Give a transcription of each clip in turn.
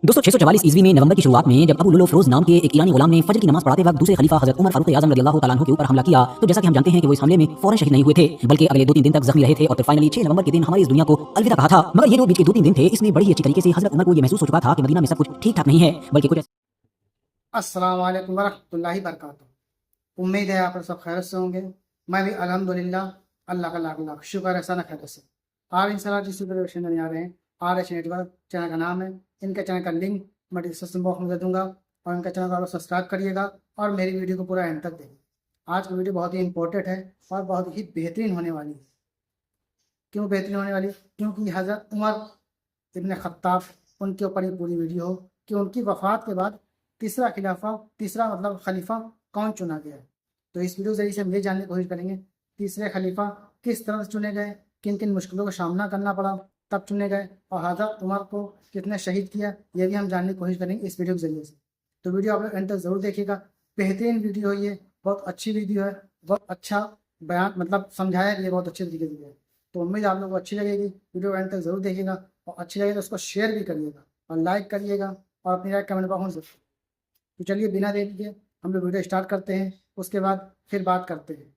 दोस्तों 644 ईस्वी में नवंबर की शुरुआत में जब अबू लुलु फरोज नाम के एक ईरानी गुलाम ने फजर की नमाज पढ़ाते वक्त दूसरे खलीफा हजरत उमर फारूक आजम रदियल्लाहु ताला अन्हु के ऊपर हमला किया, तो जैसा कि हम जानते हैं कि वो इस हमले में फौरन शहीद नहीं हुए थे, बल्कि अगले 2-3 दिन तक जख्मी रहे थे और फिर फाइनली 6 नवंबर के दिन हमारी इस दुनिया को अलविदा कहा था। मगर ये जो बीच के 2-3 दिन थे, इसमें बड़ी अच्छी तरीके से हजरत उमर को ये महसूस हो चुका था कि मदीना में सब कुछ ठीक ठाक नहीं है, बल्कि कुछ अस्सलाम वालेकुम वरहमतुल्लाहि वबरकातुहू। उम्मीद है आप सब खैर से होंगे। मैं भी अल्हम्दुलिल्लाह, अल्लाह का लाख लाख शुक्र है सन खैर से। आज इंशाल्लाह जिस प्रिपरेशन करने आ रहे हैं RH नेटवर्क चैनल का नाम है। इनके चैनल का लिंक मैं डिस्क्रिप्शन बॉक्स में दे दूंगा और इनका चैनल को आप सब्सक्राइब करिएगा और मेरी वीडियो को पूरा एंड तक देखिए। आज की वीडियो बहुत ही इंपॉर्टेंट है और बहुत ही बेहतरीन होने वाली है। क्यों बेहतरीन होने वाली है? क्योंकि हज़रत उमर इब्न खत्ताब उनके ऊपर ये पूरी वीडियो हो कि उनकी वफ़ात के बाद तीसरा खलीफा कौन चुना गया है। तो इस वीडियो से हम ये जानने की कोशिश करेंगे तीसरे खलीफा किस तरह से चुने गए, किन किन मुश्किलों का सामना करना पड़ा तब चुने गए, और हज़रत उमर को कितने शहीद किया, ये भी हम जानने की कोशिश करेंगे इस वीडियो के जरिए से। तो वीडियो आप लोग एंड तक ज़रूर देखिएगा। बेहतरीन वीडियो है, ये बहुत अच्छी वीडियो है, बहुत अच्छा बयान समझाया गया, बहुत अच्छे तरीके से। तो उम्मीद आप लोग को अच्छी लगेगी। वीडियो एंड तक ज़रूर देखिएगा और अच्छी लगे तो उसको शेयर भी करिएगा और लाइक करिएगा और अपनी राय कमेंट बॉक्स में। तो चलिए बिना देर किए हम लोग वीडियो स्टार्ट करते हैं, उसके बाद फिर बात करते हैं।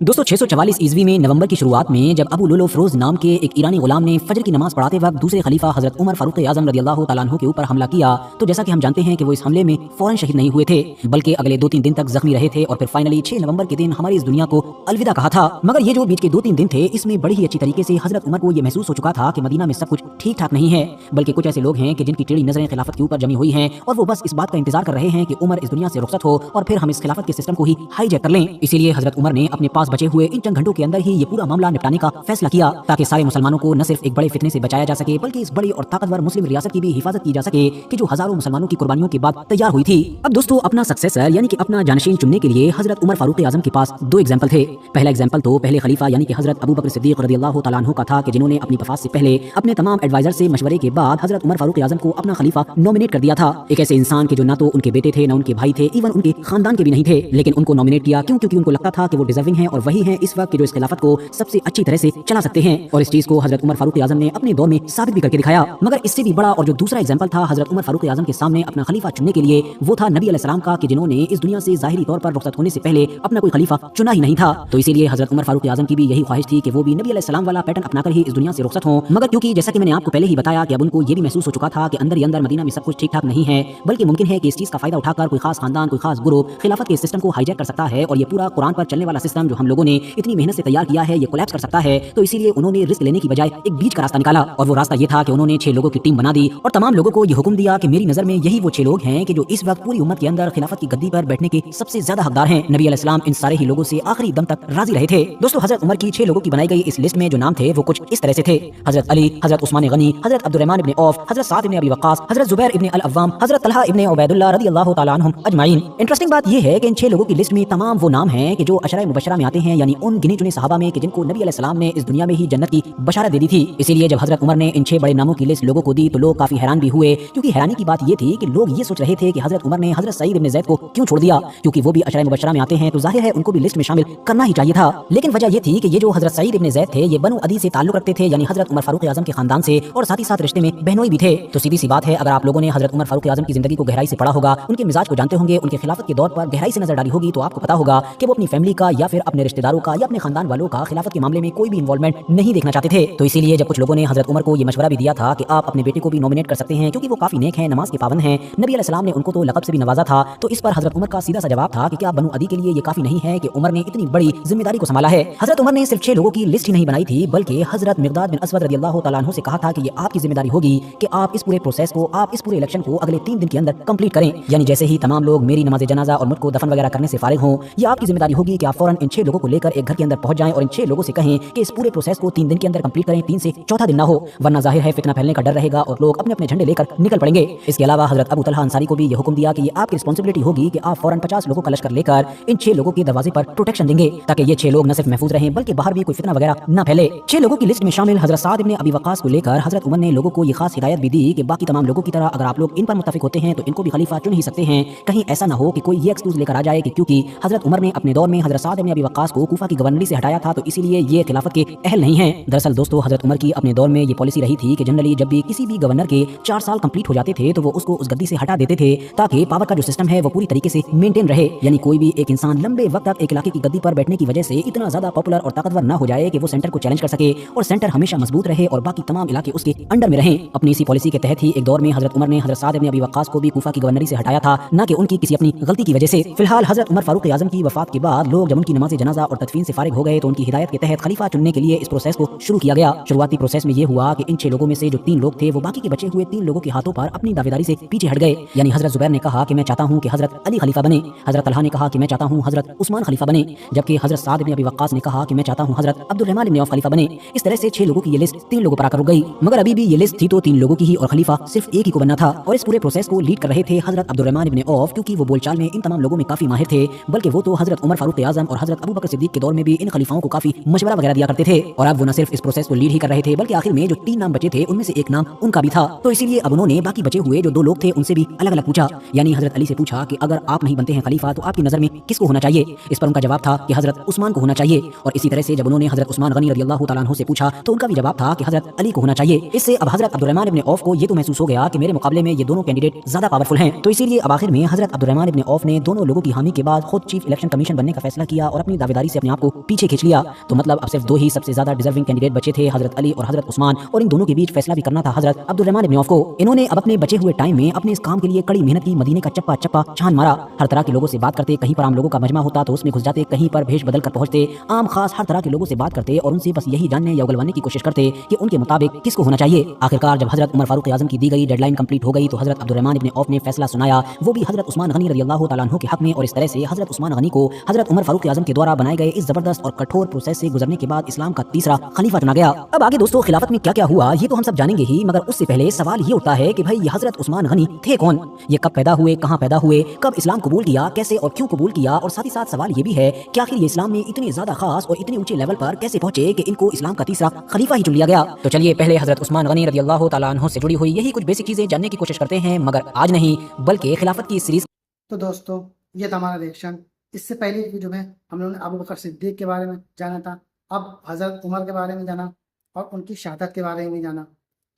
दोस्तों 644 ईस्वी में नवंबर की शुरुआत में जब अबू लुलु फरोज नाम के एक ईरानी गुलाम ने फजर की नमाज पढ़ाते वक्त दूसरे खलीफा हजरत उमर फारूक आजम रदियल्लाहु ताला अन्हु के ऊपर हमला किया, तो जैसा कि हम जानते हैं कि वो इस हमले में फौरन शहीद नहीं हुए थे, बल्कि अगले 2-3 दिन तक जख्मी रहे थे और फिर फाइनली 6 नवंबर के दिन हमारी इस दुनिया को अलविदा कहा था। मगर ये जो बीच के 2-3 दिन थे, इसमें बड़ी ही अच्छी तरीके से हजरत उमर को ये महसूस हो चुका था कि मदीना में सब कुछ ठीक ठाक नहीं है, बल्कि कुछ ऐसे लोग हैं कि जिनकी टेढ़ी नजरें खिलाफत के ऊपर जमी हुई हैं और वो बस इस बात का इंतजार कर रहे हैं कि उमर इस दुनिया से रुखसत हो और फिर हम इस खिलाफत के सिस्टम को ही हाईजैक कर लें। इसीलिए हजरत उमर ने अपने पास बचे हुए इन चंद घंटों के अंदर ही ये पूरा मामला निपटाने का फैसला किया, ताकि सारे मुसलमानों को न सिर्फ एक बड़े फितने से बचाया जा सके, बल्कि इस बड़ी और ताकतवर मुस्लिम रियासत की भी हिफाजत की जा सके कि जो हजारों मुसलमानों की कुर्बानियों के बाद तैयार हुई थी। अब दोस्तों अपना सक्सेसर यानी कि अपना जानशीन चुनने के लिए हजरत उमर फारूक आजम के पास 2 एग्जाम्पल थे। पहला एग्जाम्पल तो पहले खलीफा यानी कि हजरत अबू बकर सिद्दीक रदियल्लाहु ताला अन्हु का था कि जिन्होंने अपनी वफात से पहले अपने तमाम एडवाइजर से मशवरे के बाद हजरत उमर फारूक आजम को अपना खलीफा नॉमिनेट कर दिया था। एक ऐसे इंसान के जो ना तो उनके बेटे थे, ना उनके भाई थे, इवन उनके खानदान के भी नहीं थे, लेकिन उनको नॉमिनेट किया क्यों? क्योंकि उनको लगता था कि वो डिजर्विंग है और वही है इस वक्त के जो इस खिलाफत को सबसे अच्छी तरह से चला सकते हैं। और इस चीज को हजरत उमर फारूक आजम ने अपने दौर में साबित भी करके दिखाया। मगर इससे भी बड़ा और जो दूसरा एग्जाम्पल था हजरत उमर फारूक आजम के सामने अपना खलीफा चुनने के लिए, वो था नबी अलैहिस्सलाम का, कि जिन्होंने इस दुनिया से जाहिरी तौर पर रुखसत होने से पहले अपना कोई खलीफा चुना ही नहीं था। तो इसीलिए हजरत उमर फारूक आजम की भी यही ख्वाहिश थी कि वो भी नबी अलैहिस्सलाम वाला पैटर्न अपनाकर ही इस दुनिया से रुखसत हों। मगर क्योंकि जैसा कि मैंने आपको पहले ही बताया कि अब उनको ये भी महसूस हो चुका था कि अंदर ही अंदर मदीना में सब कुछ ठीक ठाक नहीं है, बल्कि मुमकिन है कि इस चीज का फायदा उठाकर कोई खास खानदान, कोई खास ग्रुप खिलाफत के सिस्टम को हाईजैक कर सकता है और ये पूरा कुरान पर चलने वाला सिस्टम जो हम लोगों ने इतनी मेहनत से तैयार किया है, ये कोलैप्स कर सकता है। तो इसीलिए उन्होंने रिस्क लेने की बजाय एक बीच का रास्ता निकाला, और वो रास्ता ये था कि उन्होंने 6 लोगों की टीम बना दी और तमाम लोगों को ये हुक्म दिया कि मेरी नजर में यही वो 6 लोग हैं कि जो इस वक्त पूरी उम्मत के अंदर खिलाफत की गद्दी पर बैठने के सबसे ज्यादा हकदार हैं। नबी अलैहिस्सलाम इन सारे ही लोगों से आखिरी दम तक राजी रहे थे। दोस्तों हजरत उमर की 6 लोगों की बनाई गई इस लिस्ट में जो नाम थे वो कुछ इस तरह से थे: हजरत अली, हजरत उस्मान गनी, हजरत Abdurrahman ibn of, Hazrat Saad ibn Abi वक्कास, Hazrat Zubair ibn Al Awwam, हजरत तलहा इब्न उबैदुल्लाह रदियल्लाहु ताला अन्हुम अजमाइन। इंटरेस्टिंग बात ये है कि इन 6 लोगों की लिस्ट में तमाम वो नाम हैं कि जो अशरा मुबशरा में आते हैं, यानी उन गिने चुने सहाबा में कि जिनको नबी अलैहिस्सलाम ने इस दुनिया में ही जन्नत की बशारत दे दी थी। इसीलिए जब हजरत उमर ने इन 6 बड़े नामों की लिस्ट लोगों को दी तो लोग काफी हैरान भी हुए, क्योंकि हैरानी की बात ये थी कि लोग ये सोच रहे थे कि हजरत उमर ने हजरत सईद इब्न ज़ैद को क्यों छोड़ दिया, क्योंकि वो भी अशरा मुबशरा में आते हैं, तो जाहिर है उनको भी लिस्ट में शामिल करना ही चाहिए था। लेकिन वजह ये थी कि ये जो हजरत सईद इब्न ज़ैद थे ये बनु अदी से ताल्लुक रखते थे, यानी हजरत उमर फारूक आजम के खानदान से, और साथ ही साथ रिश्ते में बहनोई भी थे। तो सीधी सी बात है, अगर आप लोगों ने हजरत उमर फारूक आजम की जिंदगी को गहराई से पढ़ा होगा, उनके मिजाज को जानते होंगे, उनके खिलाफत के दौर पर गहराई से नजर डाली होगी, तो आपको पता होगा कि वो अपनी फैमिली का या फिर अपने रिश्तेदारों का या अपने खानदान वालों का खिलाफत के मामले में कोई भी इन्वॉल्वमेंट नहीं देखना चाहते थे। तो इसीलिए जब कुछ लोगों ने हजरत उमर को ये मशवरा भी दिया था कि आप अपने बेटे को भी नॉमिनेट कर सकते हैं क्योंकि वो काफी नेक है, नमाज के पाबंद हैं, नबी अलैहिस्सलाम ने उनको तो लक़ब से भी नवाजा था, तो इस पर हजरत उमर का सीधा सा जवाब था कि क्या बनु अदी के लिए ये काफी नहीं है कि उमर ने इतनी बड़ी जिम्मेदारी को संभाला है। हजरत उमर ने सिर्फ 6 लोगों की लिस्ट ही नहीं बनाई थी, बल्कि हजरत मिक़दाद बिन असवद रदियल्लाहु ताला अन्हु से कहा था कि ये आपकी जिम्मेदारी होगी कि आप इस पूरे प्रोसेस को, आप इस पूरे इलेक्शन को अगले 3 दिन के अंदर कंप्लीट करें, यानी जैसे ही तमाम लोग मेरी नमाज जनाजा और मुझको दफन वगैरह करने से फारिग हों, ये आपकी जिम्मेदारी होगी कि आप फौरन इन 6 लोगों को लेकर एक घर के अंदर पहुंच जाएं और इन 6 लोगों से कहें कि इस पूरे प्रोसेस को 3 दिन के अंदर कंप्लीट करें, 3 से चौथा दिन ना हो, वरना जाहिर है फितना फैलने का डर रहेगा और लोग अपने अपने झंडे लेकर निकल पड़ेंगे। इसके अलावा हजरत अबू तलहा अंसारी को भी यह हुक्म दिया कि ये आपकी रिस्पांसिबिलिटी होगी कि आप फौरन 50 लोगों का लश्कर लेकर इन 6 लोगों के दरवाजे पर प्रोटेक्शन देंगे, ताकि ये 6 लोग न सिर्फ महफूज रहें बल्कि बाहर भी कोई फितना वगैरह न फैले। 6 लोगों की लिस्ट में शामिल हजरत साद इब्न अबी वक्कास को लेकर हजरत उमर ने लोगों को ये खास हिदायत भी दी कि बाकी तमाम लोगों की तरह अगर आप लोग इन पर मुत्तफिक होते हैं तो इनको भी खलीफा चुन ही सकते हैं, कहीं ऐसा ना हो कि कोई ये एक्सक्यूज लेकर आ जाए कि क्योंकि हजरत उमर ने अपने दौर में हजरत साद इब्न अबी वक्कास को कूफा की गवर्नरी से हटाया था, तो इसीलिए ये खिलाफत के अहल नहीं है। दरअसल दोस्तों, हजरत उमर की अपने दौर में ये पॉलिसी रही थी कि जनरली जब भी किसी भी गवर्नर के 4 साल कंप्लीट हो जाते थे तो वो उसको उस गद्दी से हटा देते थे, ताकि पावर का जो सिस्टम है वो पूरी तरीके से मेंटेन रहे। यानी कोई भी एक इंसान लंबे वक्त तक एक इलाके की गद्दी पर बैठने की वजह से इतना ज्यादा पॉपुलर और ताकतवर ना हो जाए कि वो सेंटर को चैलेंज कर सके और सेंटर हमेशा मजबूत रहे और बाकी तमाम इलाके उसके अंडर में रहें। अपनी इसी पॉलिसी के तहत ही एक दौर में हजरत उमर ने हजरत साद इब्न अबी वक्कास को भी कूफा की गवर्नरी से हटाया था, न कि उनकी किसी अपनी गलती की वजह से। फिलहाल हजरत उमर फारूक आजम की वफात के बाद लोग जब उनकी नमाज जनाजा और तदफीन से फारिग हो गए तो उनकी हिदायत के तहत खलीफा चुनने के लिए इस प्रोसेस को शुरू किया गया। शुरुआती प्रोसेस में यह हुआ कि इन 6 लोगों में से जो 3 लोग थे वो बाकी के बचे हुए 3 लोगों के हाथों पर अपनी दावेदारी से पीछे हट गए। यानी हजरत जुबैर ने कहा कि मैं चाहता हूं कि हजरत अली खलीफा बने, हजरत तलहा ने कहा कि मैं चाहता हूं हजरत उस्मान खलीफा बने, जबकि हजरत साद इब्न अबी वक्कास ने कहा कि मैं चाहता हूं हजरत अब्दुल रहमान इब्न औफ खलीफा बने। इस तरह से 6 लोगों की ये लिस्ट 3 लोगों पर आकर रुक गई, मगर अभी भी ये लिस्ट थी तो 3 लोगों की ही और खलीफा सिर्फ एक ही को बनना था। और इस पूरे प्रोसेस को लीड कर रहे थे हजरत अब्दुल रहमान इब्न औफ, क्योंकि वो बोलचाल में इन तमाम लोगों में काफी माहिर थे, बल्कि वो तो हजरत उमर फारूक आजम और हजरत अबू बकर सिद्दीक के दौर में भी इन खलीफाओं को काफी मशवरा वगैरह दिया करते थे। और अब वो न सिर्फ इस प्रोसेस को लीड ही कर रहे थे, बल्कि आखिर में जो 3 नाम बचे थे उनमें से एक नाम उनका भी था। तो इसीलिए अब उन्होंने बाकी बचे हुए जो 2 लोग थे उनसे भी अलग अलग पूछा। यानी हजरत अली से पूछा कि अगर आप नहीं बनते हैं खलीफा तो आपकी नजर में किसको होना चाहिए। इस पर उनका जवाब था कि हजरत उस्मान को होना चाहिए। और इसी तरह से जब उन्होंने हजरत उस्मान गनी रज़ियल्लाहु तआला अन्हु से पूछा तो उनका भी जवाब था कि हजरत अली को होना चाहिए। इससे अब हजरत अब्दुल रहमान इब्न औफ को ये तो महसूस हो गया कि मेरे मुकाबले में ये दोनों कैंडिडेट ज्यादा पावरफुल हैं। तो इसीलिए अब आखिर में हजरत अब्दुल रहमान इब्न औफ ने दोनों लोगों की हामी के बाद खुद चीफ इलेक्शन कमीशन बनने का फैसला किया और अपनी दावेदारी से अपने आप को पीछे खींच लिया। तो मतलब अब सिर्फ 2 ही सबसे ज्यादा डिजर्विंग कैंडिडेट बचे थे, हजरत अली और हजरत उस्मान, और इन दोनों के बीच फैसला भी करना था हजरत अब्दुल रहमान इब्न औफ को। इन्होंने अब अपने बचे हुए टाइम में अपने इस काम के लिए कड़ी मेहनत की, मदीने का चप्पा चप्पा छान मारा, हर तरह के लोगों से बात करते, कहीं पर आम लोगों का मजमा होता तो उसमें घुस जाते, कहीं पर भेष बदल कर पहुंचते, आम खास हर तरह के लोगों से बात करते और उनसे बस यही जानने या उगलवाने की कोशिश करते कि उनके मुताबिक किसको होना चाहिए। आखिरकार जब हजरत उमर फारूक आजम की दी गई डेडलाइन कंप्लीट हो गई तो हजरत अब्दुल रहमान इब्न औफ ने फैसला सुनाया, वो भी हजरत उस्मान गनी रज़ियल्लाहु तआला अन्हु के हक में। और इस तरह से हजरत उस्मान गनी को हजरत उमर फारूक आजम के द्वारा बनाए गए इस जबरदस्त और कठोर प्रोसेस से गुजरने के बाद इस्लाम का तीसरा खलीफा चुना गया। अब आगे दोस्तों खिलाफत में क्या क्या हुआ ये तो हम सब जानेंगे ही, मगर उससे पहले सवाल ये उठता है कि भाई ये हजरत उस्मान गनी थे कौन, ये कब पैदा हुए, कहाँ पैदा हुए, कब इस्लाम कबूल किया, कैसे और क्यों कबूल किया, और साथ ही साथ सवाल ये भी है कि आखिर ये इस्लाम में इतने ज्यादा खास और इतने ऊंचे लेवल पर कैसे पहुंचे कि इनको इस्लाम का तीसरा खलीफा ही चुन लिया गया। तो चलिए पहले हजरत उस्मान गनी रज़ियल्लाहु तआला अन्हु से जुड़ी हुई यही कुछ बेसिक चीजें जानने की कोशिश करते हैं, मगर आज नहीं बल्कि खिलाफत की सीरीज। तो दोस्तों ये था हमारा रिएक्शन। इससे पहले की वीडियो में हम लोगों ने अबू बकर सिद्दीक के बारे में जाना था, अब हजरत उमर के बारे में जाना और उनकी शहादत के बारे में जाना।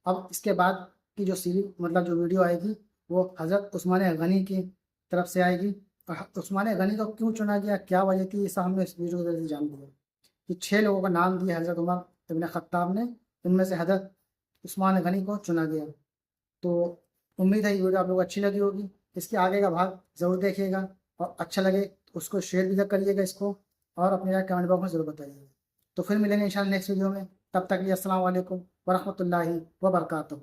अब इसके बाद की जो सीरीज मतलब जो वीडियो आएगी वो हजरत उस्मान गनी की तरफ से आएगी। और उस्मान गनी को क्यों चुना गया, क्या वजह थी, ये सब हमने इस वीडियो के जरिए जान लिया। कि 6 लोगों का नाम दिया हजरत उमर इब्न खत्ताब ने, इनमें से हजरत उस्मान गनी को चुना गया। तो उम्मीद है ये वीडियो आप लोग अच्छी लगी होगी। इसके आगे का भाग ज़रूर देखिएगा और अच्छा लगे तो उसको शेयर भी करिएगा इसको, और अपने राय कमेंट बॉक्स में ज़रूर बताइएगा। तो फिर मिलेंगे इंशाल्लाह नेक्स्ट वीडियो में, तब तक के लिए अस्सलाम वालेकुम वरहमतुल्लाहि वबरकातुहू।